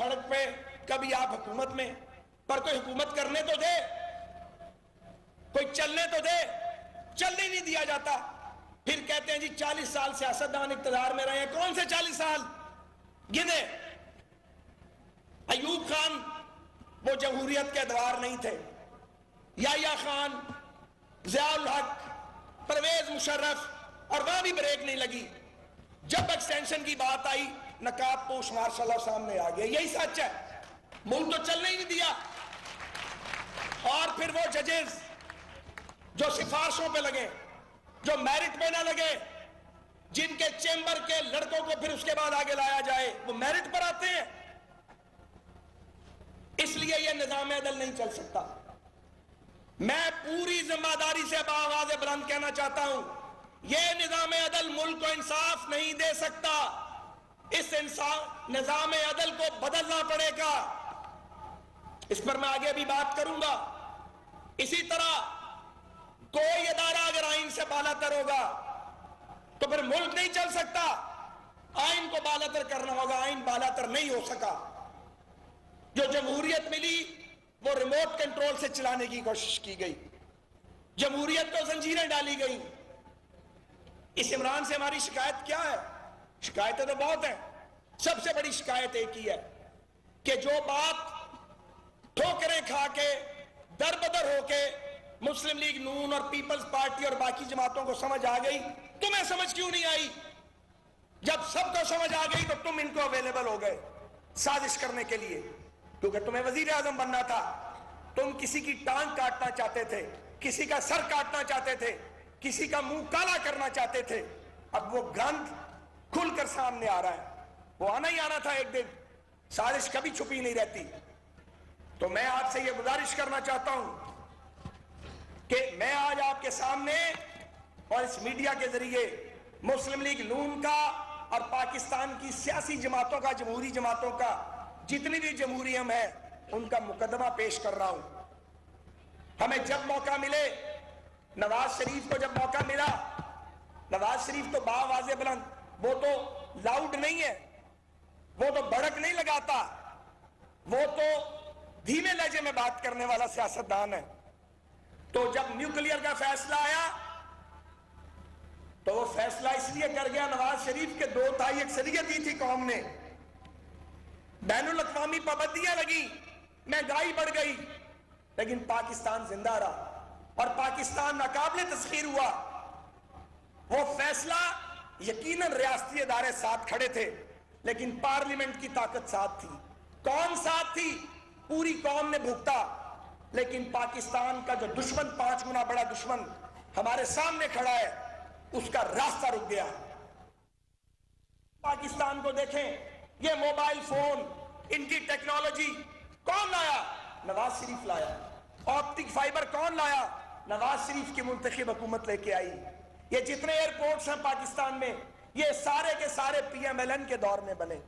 سڑک پہ، کبھی آپ حکومت میں، پر کوئی حکومت کرنے تو دے، کوئی چلنے تو دے، چلنے نہیں دیا جاتا۔ پھر کہتے ہیں جی 40 سال سیاستدان اقتدار میں رہے ہیں۔ کون سے 40 سال گنے؟ ایوب خان وہ جمہوریت کے ادوار نہیں تھے، یحییٰ خان، ضیاء الحق، پرویز مشرف، اور وہاں بھی بریک نہیں لگی۔ جب ایکسٹینشن کی بات آئی، نقاب پوش مارشاء اللہ سامنے آ گیا۔ یہی سچ ہے، ملک تو چلنے ہی نہیں دیا۔ اور پھر وہ ججز جو سفارشوں پہ لگے، جو میرٹ پہ نہ لگے، جن کے چیمبر کے لڑکوں کو پھر اس کے بعد آگے لایا جائے، وہ میرٹ پر آتے ہیں۔ اس لیے یہ نظام عدل نہیں چل سکتا۔ میں پوری ذمہ داری سے بآواز بلند کہنا چاہتا ہوں، یہ نظام عدل ملک کو انصاف نہیں دے سکتا۔ اس نظام عدل کو بدلنا پڑے گا۔ اس پر میں آگے بھی بات کروں گا۔ اسی طرح کوئی ادارہ اگر آئین سے بالاتر ہوگا تو پھر ملک نہیں چل سکتا۔ آئین کو بالاتر کرنا ہوگا، آئین بالاتر نہیں ہو سکا۔ جو جمہوریت ملی وہ ریموٹ کنٹرول سے چلانے کی کوشش کی گئی، جمہوریت کو زنجیریں ڈالی گئی۔ اس عمران سے ہماری شکایت کیا ہے؟ شکایتیں تو بہت ہیں، سب سے بڑی شکایت ایک ہی ہے کہ جو بات ٹھوکریں کھا کے در بدر ہو کے مسلم لیگ نون اور پیپلز پارٹی اور باقی جماعتوں کو سمجھ آ گئی، تمہیں سمجھ کیوں نہیں آئی؟ جب سب کو سمجھ آ گئی تو تم ان کو اویلیبل ہو گئے سازش کرنے کے لیے، کیونکہ تمہیں وزیر اعظم بننا تھا۔ تم کسی کی ٹانگ کاٹنا چاہتے تھے، کسی کا سر کاٹنا چاہتے تھے، کسی کا منہ کالا کرنا چاہتے تھے۔ اب وہ گند کھل کر سامنے آ رہا ہے، وہ آنا ہی آنا تھا ایک دن، سازش کبھی چھپی نہیں رہتی۔ تو میں آپ سے یہ گزارش کرنا چاہتا ہوں کہ میں آج آپ کے سامنے اور اس میڈیا کے ذریعے مسلم لیگ نون کا اور پاکستان کی سیاسی جماعتوں کا، جمہوری جماعتوں کا، جتنی بھی جمہوریت ہیں ان کا مقدمہ پیش کر رہا ہوں۔ ہمیں جب موقع ملے، نواز شریف کو جب موقع ملا، نواز شریف تو بآواز بلند، وہ تو لاؤڈ نہیں ہے، وہ تو بھڑک نہیں لگاتا، وہ تو دھیمے لہجے میں بات کرنے والا سیاستدان ہے۔ تو جب نیوکلیئر کا فیصلہ آیا تو وہ فیصلہ اس لیے کر گیا نواز شریف کے 2/3 اکثریت دی تھی قوم نے، بین الاقوامی پابندیاں لگی، مہنگائی بڑھ گئی، لیکن پاکستان زندہ رہا اور پاکستان ناقابل تسخیر ہوا۔ وہ فیصلہ یقیناً ریاستی ادارے ساتھ کھڑے تھے، لیکن پارلیمنٹ کی طاقت ساتھ تھی۔ قوم ساتھ تھی، پوری قوم نے بھگتا، لیکن پاکستان کا جو دشمن 5 گنا بڑا دشمن ہمارے سامنے کھڑا ہے، اس کا راستہ رک گیا۔ پاکستان کو دیکھیں، یہ موبائل فون، ان کی ٹیکنالوجی کون لایا؟ نواز شریف لایا۔ آپٹک فائبر کون لایا؟ نواز شریف کی منتخب حکومت لے کے آئی۔ یہ جتنے ایئرپورٹس ہیں پاکستان میں، یہ سارے کے سارے پی ایم ایل این کے دور میں بنے۔